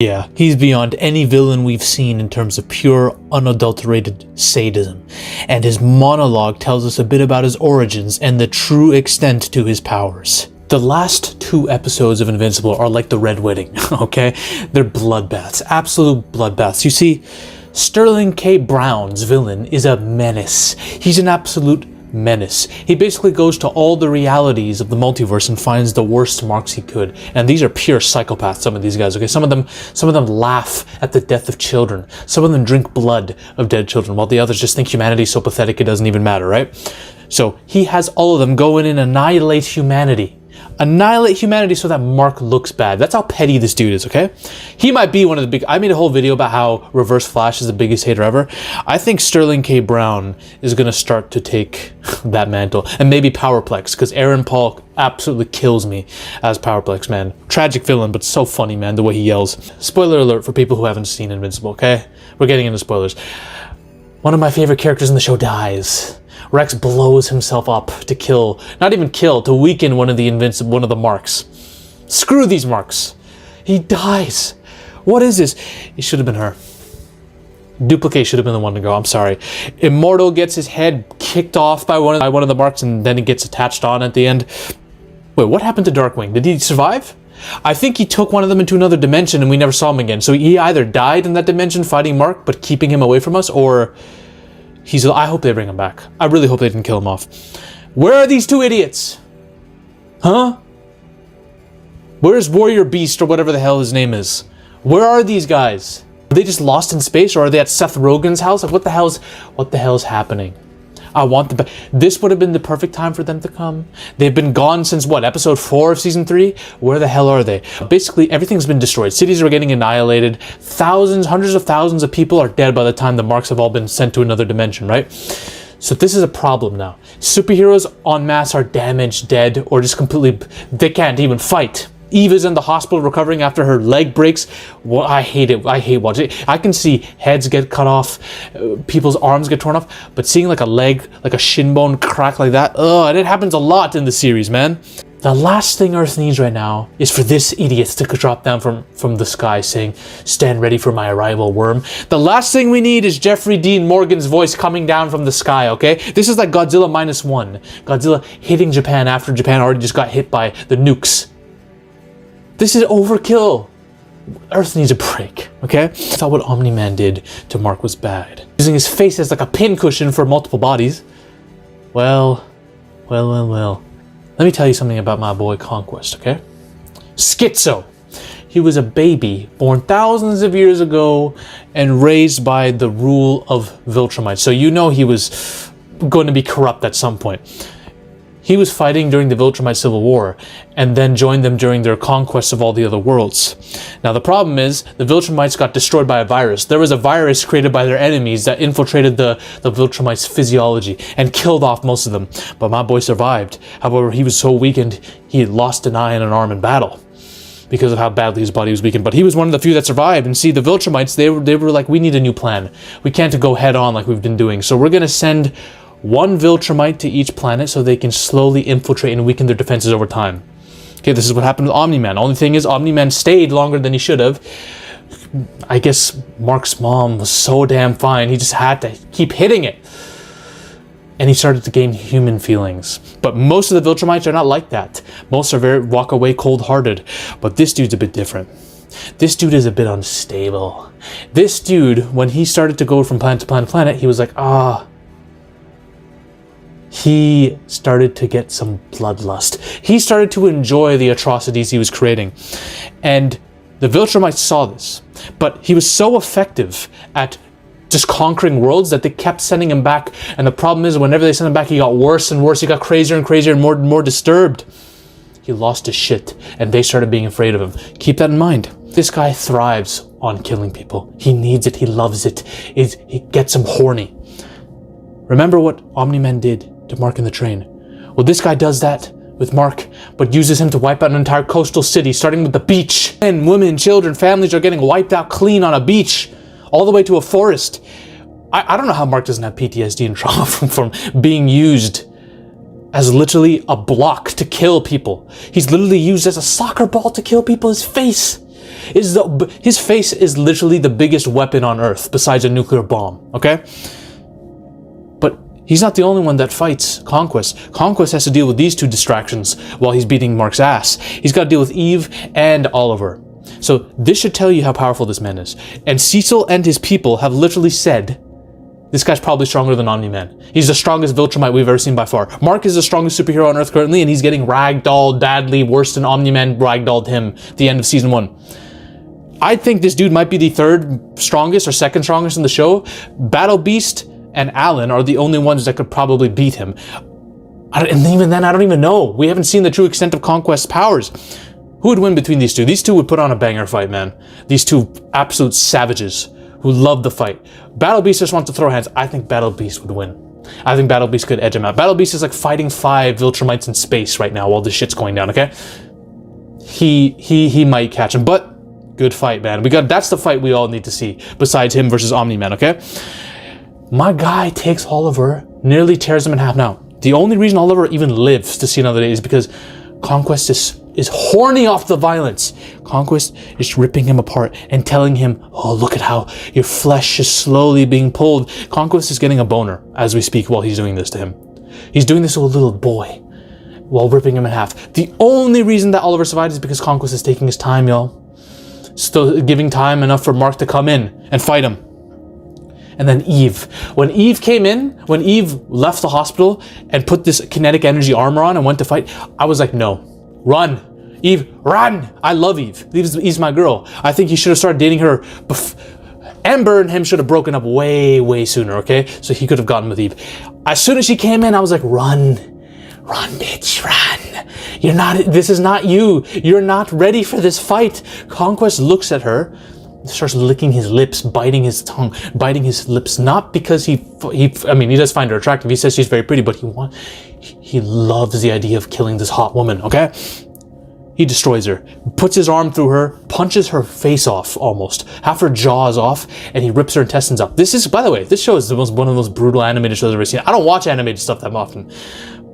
Yeah, he's beyond any villain we've seen in terms of pure, unadulterated sadism, and his monologue tells us a bit about his origins and the true extent to his powers. The last 2 episodes of Invincible are like the Red Wedding, okay? They're bloodbaths, absolute bloodbaths. You see, Sterling K. Brown's villain is a menace. He's an absolute menace. He basically goes to all the realities of the multiverse and finds the worst marks he could. And these are pure psychopaths, some of these guys, okay? Some of them laugh at the death of children. Some of them drink blood of dead children, while the others just think humanity is so pathetic it doesn't even matter, right? So he has all of them go in and annihilate humanity. Annihilate humanity so that Mark looks bad. That's how petty this dude is, okay? He might be one of the big... I made a whole video about how Reverse Flash is the biggest hater ever. I think Sterling K. Brown is going to start to take that mantle. And maybe Powerplex, because Aaron Paul absolutely kills me as Powerplex, man. Tragic villain, but so funny, man, the way he yells. Spoiler alert for people who haven't seen Invincible, okay? We're getting into spoilers. One of my favorite characters in the show dies. Rex blows himself up to kill, not even kill, to weaken one of the marks. Screw these marks. He dies. What is this? It should have been her. Duplicate should have been the one to go. I'm sorry. Immortal gets his head kicked off by one of the marks, and then it gets attached on at the end. Wait, what happened to Darkwing? Did he survive? I think he took one of them into another dimension and we never saw him again. So he either died in that dimension fighting Mark, but keeping him away from us, or... I hope they bring him back. I really hope they didn't kill him off. Where are these 2 idiots? Huh? Where's Warrior Beast or whatever the hell his name is? Where are these guys? Are they just lost in space, or are they at Seth Rogen's house? Like, what the hell's happening? I want them. This would have been the perfect time for them to come. They've been gone since what, episode 4 of season 3? Where the hell are they? Basically, everything's been destroyed. Cities are getting annihilated. Hundreds of thousands of people are dead by the time the marks have all been sent to another dimension, right? So this is a problem now. Superheroes en masse are damaged, dead, or just completely... They can't even fight. Eva's in the hospital recovering after her leg breaks. Well, I hate it. I hate watching it. I can see heads get cut off, people's arms get torn off, but seeing like a leg, like a shin bone crack like that, and it happens a lot in the series, man. The last thing Earth needs right now is for this idiot to drop down from the sky saying, "Stand ready for my arrival, worm." The last thing we need is Jeffrey Dean Morgan's voice coming down from the sky, okay? This is like Godzilla -1. Godzilla hitting Japan after Japan already just got hit by the nukes. This is overkill. Earth needs a break, okay? I thought what Omni-Man did to Mark was bad. Using his face as like a pincushion for multiple bodies. Well. Let me tell you something about my boy Conquest, okay? Schizo. He was a baby born thousands of years ago and raised by the rule of Viltrumites. So you know he was going to be corrupt at some point. He was fighting during the Viltrumite Civil War, and then joined them during their conquest of all the other worlds. Now the problem is, the Viltrumites got destroyed by a virus. There was a virus created by their enemies that infiltrated the Viltrumites' physiology and killed off most of them. But my boy survived. However, he was so weakened, he had lost an eye and an arm in battle because of how badly his body was weakened. But he was one of the few that survived. And see, the Viltrumites, they were like, we need a new plan. We can't go head on like we've been doing. So we're going to send one Viltrumite to each planet so they can slowly infiltrate and weaken their defenses over time. Okay, this is what happened with Omni-Man. Only thing is, Omni-Man stayed longer than he should have. I guess Mark's mom was so damn fine, he just had to keep hitting it. And he started to gain human feelings. But most of the Viltrumites are not like that. Most are very walk away cold-hearted. But this dude's a bit different. This dude is a bit unstable. This dude, when he started to go from planet to planet to planet, he was like, he started to get some bloodlust. He started to enjoy the atrocities he was creating. And the Viltrumites saw this. But he was so effective at just conquering worlds that they kept sending him back. And the problem is, whenever they sent him back, he got worse and worse. He got crazier and crazier and more disturbed. He lost his shit, and they started being afraid of him. Keep that in mind. This guy thrives on killing people. He needs it. He loves it. It gets him horny. Remember what Omni-Man did to Mark in the train? Well, this guy does that with Mark, but uses him to wipe out an entire coastal city, starting with the beach. Men, women, children, families are getting wiped out clean on a beach, all the way to a forest. I don't know how Mark doesn't have PTSD and trauma from being used as literally a block to kill people. He's literally used as a soccer ball to kill people. His face. His face is literally the biggest weapon on Earth besides a nuclear bomb, okay? But he's not the only one that fights Conquest. Conquest has to deal with these two distractions while he's beating Mark's ass. He's got to deal with Eve and Oliver. So this should tell you how powerful this man is. And Cecil and his people have literally said, this guy's probably stronger than Omni-Man. He's the strongest Viltrumite we've ever seen by far. Mark is the strongest superhero on Earth currently, and he's getting ragdolled badly, worse than Omni-Man ragdolled him at the end of season 1. I think this dude might be the third strongest or second strongest in the show. Battle Beast and Alan are the only ones that could probably beat him. And even then, I don't even know. We haven't seen the true extent of Conquest's powers. Who would win between these two? These two would put on a banger fight, man. These two absolute savages who love the fight. Battle Beast just wants to throw hands. I think Battle Beast would win. I think Battle Beast could edge him out. Battle Beast is like fighting 5 Viltrumites in space right now while this shit's going down, okay? He might catch him, but good fight, man. That's the fight we all need to see, besides him versus Omni-Man, okay? My guy takes Oliver, nearly tears him in half. Now, the only reason Oliver even lives to see another day is because Conquest is horny off the violence. Conquest is ripping him apart and telling him, oh, look at how your flesh is slowly being pulled. Conquest is getting a boner as we speak while he's doing this to him. He's doing this to a little boy while ripping him in half. The only reason that Oliver survived is because Conquest is taking his time, y'all. Still giving time enough for Mark to come in and fight him. And then Eve. When Eve came in, when Eve left the hospital and put this kinetic energy armor on and went to fight, I was like, no, run. Eve, run! I love Eve. Eve's my girl. I think he should have started dating her. Amber and him should have broken up way, way sooner, okay? So he could have gotten with Eve. As soon as she came in, I was like, run. Run, bitch, run. This is not you. You're not ready for this fight. Conquest looks at her, starts licking his lips, biting his tongue, biting his lips, not because he does find her attractive. He says she's very pretty, but he loves the idea of killing this hot woman, okay? He destroys her, puts his arm through her, punches her face off almost, half her jaw is off, and he rips her intestines up. This is, by the way, this show is one of the most brutal animated shows I've ever seen. I don't watch animated stuff that often,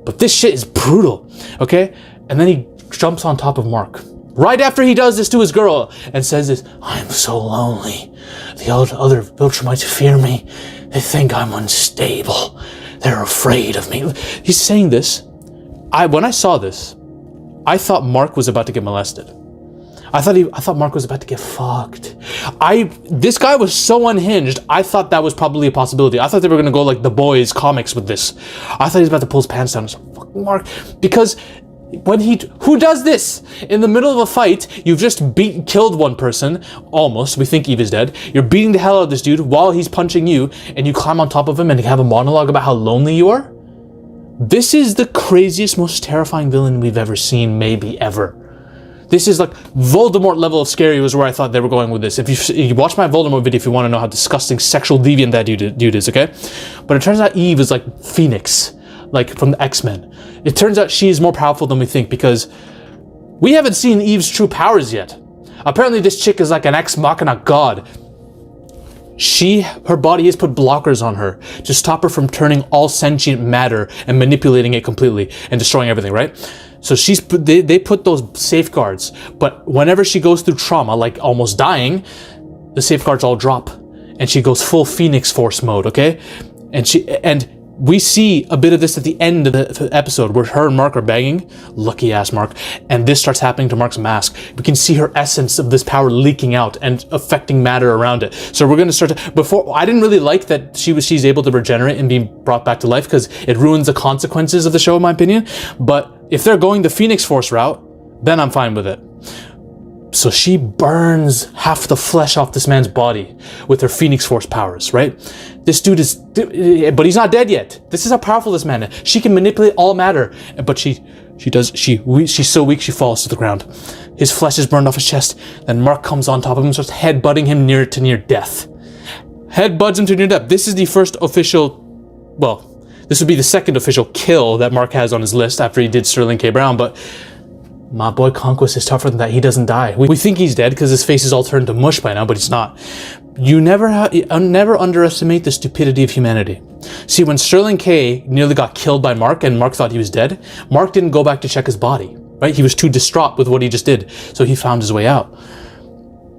but this shit is brutal, okay? And then he jumps on top of Mark. Right after he does this to his girl and says this, I'm so lonely. The other Viltrumites fear me. They think I'm unstable. They're afraid of me. He's saying this. When I saw this, I thought Mark was about to get molested. I thought Mark was about to get fucked. This guy was so unhinged, I thought that was probably a possibility. I thought they were gonna go like The Boys comics with this. I thought he was about to pull his pants down. I was like, fuck Mark. Because who does this? In the middle of a fight, you've just killed one person, almost. We think Eve is dead. You're beating the hell out of this dude while he's punching you, and you climb on top of him and have a monologue about how lonely you are? This is the craziest, most terrifying villain we've ever seen, maybe ever. This is like Voldemort level of scary was where I thought they were going with this. If you watch my Voldemort video if you want to know how disgusting sexual deviant that dude is, okay? But it turns out Eve is like Phoenix, like from the X-Men. It turns out she is more powerful than we think because we haven't seen Eve's true powers yet. Apparently this chick is like an ex machina god. Her body has put blockers on her to stop her from turning all sentient matter and manipulating it completely and destroying everything, right? So they put those safeguards, but whenever she goes through trauma, like almost dying, the safeguards all drop and she goes full Phoenix Force mode, okay? And we see a bit of this at the end of the episode where her and Mark are banging. Lucky ass Mark. And this starts happening to Mark's mask. We can see her essence of this power leaking out and affecting matter around it. So we're going to start to... I didn't really like that she's able to regenerate and be brought back to life because it ruins the consequences of the show, in my opinion. But if they're going the Phoenix Force route, then I'm fine with it. So she burns half the flesh off this man's body with her Phoenix Force powers, right? This dude is... But he's not dead yet. This is how powerful this man is. She can manipulate all matter. But she's so weak she falls to the ground. His flesh is burned off his chest. Then Mark comes on top of him and starts headbutting him near death. Headbutts him to near death. This is the first official... Well, this would be the second official kill that Mark has on his list after he did Sterling K. Brown, but... My boy Conquest is tougher than that. He doesn't die. We think he's dead because his face is all turned to mush by now, but he's not. You never underestimate the stupidity of humanity. See, when Sterling K nearly got killed by Mark and Mark thought he was dead, Mark didn't go back to check his body, right? He was too distraught with what he just did, so he found his way out.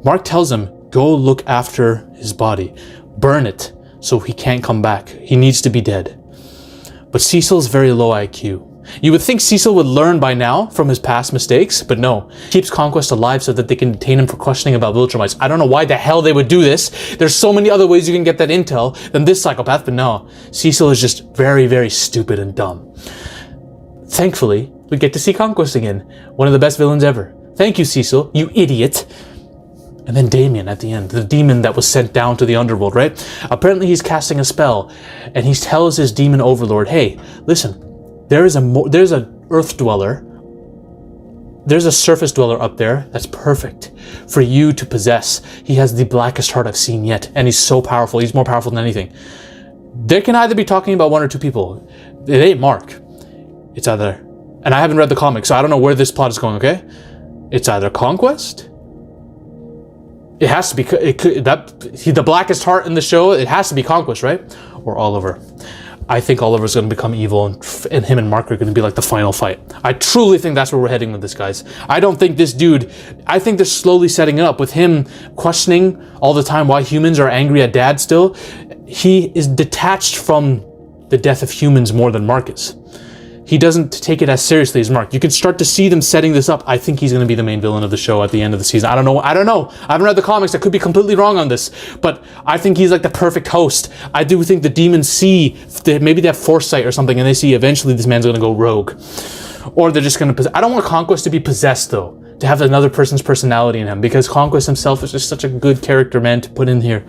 Mark tells him, go look after his body. Burn it so he can't come back. He needs to be dead. But Cecil's very low IQ. You would think Cecil would learn by now from his past mistakes, but no. Keeps Conquest alive so that they can detain him for questioning about Viltrumites. I don't know why the hell they would do this. There's so many other ways you can get that intel than this psychopath, but no. Cecil is just very, very stupid and dumb. Thankfully, we get to see Conquest again. One of the best villains ever. Thank you, Cecil, you idiot. And then Damien at the end, the demon that was sent down to the underworld, right? Apparently he's casting a spell, and he tells his demon overlord, hey, listen, there's a earth dweller, there's a surface dweller up there that's perfect for you to possess. He has the blackest heart I've seen yet, and he's so powerful. He's more powerful than anything. They can either be talking about one or two people. It ain't Mark. It's either, and I haven't read the comic, so I don't know where this plot is going, okay? It's either Conquest. It has to be, the blackest heart in the show, it has to be Conquest, right? Or Oliver. I think Oliver's going to become evil, and him and Mark are going to be like the final fight. I truly think that's where we're heading with this, guys. I don't think this dude, I think they're slowly setting it up with him questioning all the time why humans are angry at Dad still. He is detached from the death of humans more than Mark is. He doesn't take it as seriously as Mark. You can start to see them setting this up. I think he's going to be the main villain of the show at the end of the season. I don't know. I haven't read the comics. I could be completely wrong on this, but I think he's like the perfect host. I do think the demons see, maybe they have foresight or something, and they see eventually this man's going to go rogue. Or they're just going to, I don't want Conquest to be possessed though, to have another person's personality in him, because Conquest himself is just such a good character, man, to put in here.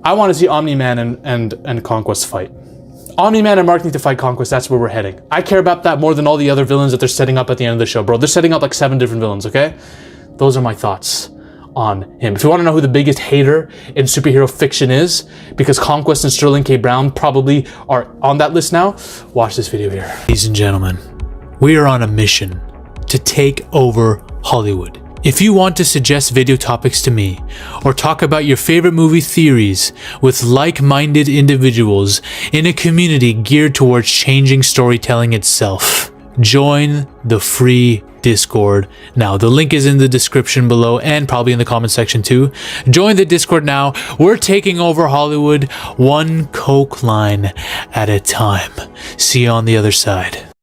I want to see Omni-Man and Conquest fight. Omni-Man and Mark need to fight Conquest. That's where we're heading. I care about that more than all the other villains that they're setting up at the end of the show, bro. They're setting up like 7 different villains, okay? Those are my thoughts on him. If you want to know who the biggest hater in superhero fiction is, because Conquest and Sterling K. Brown probably are on that list now, watch this video here. Ladies and gentlemen, we are on a mission to take over Hollywood. If you want to suggest video topics to me, or talk about your favorite movie theories with like-minded individuals in a community geared towards changing storytelling itself, join the free Discord now. The link is in the description below and probably in the comment section too. Join the Discord now. We're taking over Hollywood one Coke line at a time. See you on the other side.